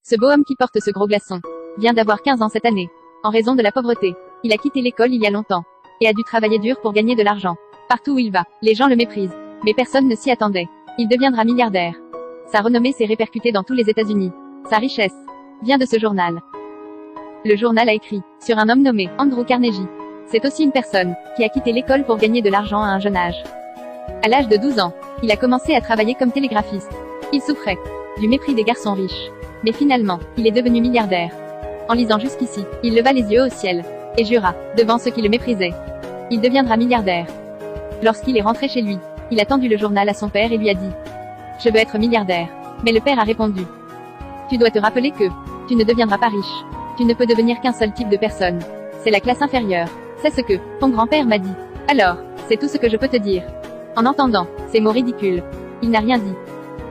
Ce beau homme qui porte ce gros glaçon vient d'avoir 15 ans cette année. En raison de la pauvreté, il a quitté l'école il y a longtemps et a dû travailler dur pour gagner de l'argent. Partout où il va, les gens le méprisent. Mais personne ne s'y attendait. Il deviendra milliardaire. Sa renommée s'est répercutée dans tous les États-Unis. Sa richesse vient de ce journal. Le journal a écrit sur un homme nommé Andrew Carnegie. C'est aussi une personne qui a quitté l'école pour gagner de l'argent à un jeune âge. À l'âge de 12 ans, il a commencé à travailler comme télégraphiste. Il souffrait du mépris des garçons riches. Mais finalement, il est devenu milliardaire. En lisant jusqu'ici, il leva les yeux au ciel et jura, devant ceux qui le méprisaient, il deviendra milliardaire. Lorsqu'il est rentré chez lui, il a tendu le journal à son père et lui a dit « Je veux être milliardaire ». Mais le père a répondu « Tu dois te rappeler que tu ne deviendras pas riche. Tu ne peux devenir qu'un seul type de personne. C'est la classe inférieure. C'est ce que ton grand-père m'a dit. Alors, c'est tout ce que je peux te dire. » En entendant ces mots ridicules, il n'a rien dit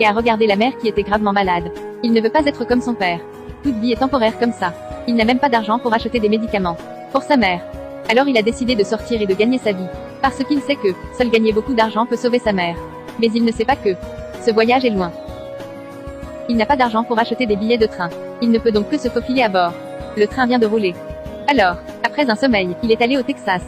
et a regardé la mère qui était gravement malade. Il ne veut pas être comme son père. Toute vie est temporaire comme ça. Il n'a même pas d'argent pour acheter des médicaments pour sa mère. Alors il a décidé de sortir et de gagner sa vie. Parce qu'il sait que seul gagner beaucoup d'argent peut sauver sa mère. Mais il ne sait pas que ce voyage est loin. Il n'a pas d'argent pour acheter des billets de train. Il ne peut donc que se faufiler à bord. Le train vient de rouler. Alors, après un sommeil, il est allé au Texas.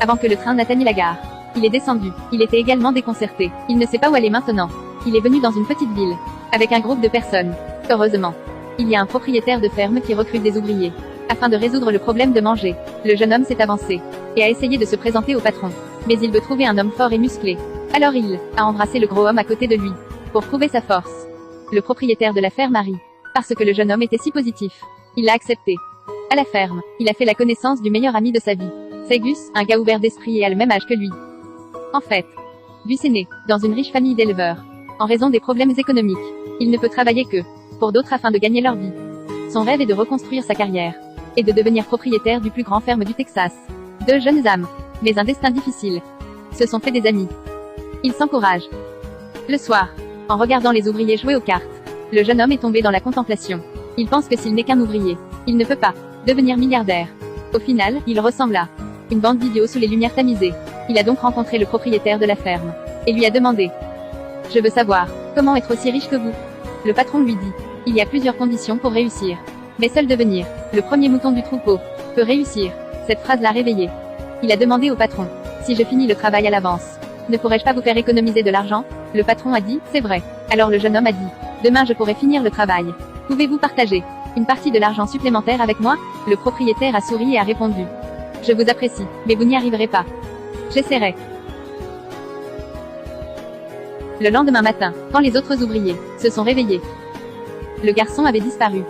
Avant que le train n'atteigne la gare. Il est descendu. Il était également déconcerté. Il ne sait pas où aller maintenant. Il est venu dans une petite ville, avec un groupe de personnes. Heureusement, il y a un propriétaire de ferme qui recrute des ouvriers. Afin de résoudre le problème de manger, le jeune homme s'est avancé et a essayé de se présenter au patron. Mais il veut trouver un homme fort et musclé. Alors il a embrassé le gros homme à côté de lui, pour prouver sa force. Le propriétaire de la ferme a ri, parce que le jeune homme était si positif. Il l'a accepté. À la ferme, il a fait la connaissance du meilleur ami de sa vie. C'est Gus, un gars ouvert d'esprit et à le même âge que lui. En fait, Gus est né dans une riche famille d'éleveurs. En raison des problèmes économiques, il ne peut travailler que pour d'autres afin de gagner leur vie. Son rêve est de reconstruire sa carrière et de devenir propriétaire du plus grand ferme du Texas. Deux jeunes âmes, mais un destin difficile, se sont fait des amis. Ils s'encouragent. Le soir, en regardant les ouvriers jouer aux cartes, le jeune homme est tombé dans la contemplation. Il pense que s'il n'est qu'un ouvrier, il ne peut pas devenir milliardaire. Au final, il ressemble à une bande d'idiots sous les lumières tamisées. Il a donc rencontré le propriétaire de la ferme et lui a demandé « Je veux savoir, comment être aussi riche que vous ?» Le patron lui dit « Il y a plusieurs conditions pour réussir. Mais seul devenir le premier mouton du troupeau peut réussir. » Cette phrase l'a réveillé. Il a demandé au patron « Si je finis le travail à l'avance, ne pourrais-je pas vous faire économiser de l'argent ?» Le patron a dit « C'est vrai. » Alors le jeune homme a dit « Demain je pourrai finir le travail. Pouvez-vous partager une partie de l'argent supplémentaire avec moi ?» Le propriétaire a souri et a répondu « Je vous apprécie, mais vous n'y arriverez pas. J'essaierai. » Le lendemain matin, quand les autres ouvriers se sont réveillés, le garçon avait disparu.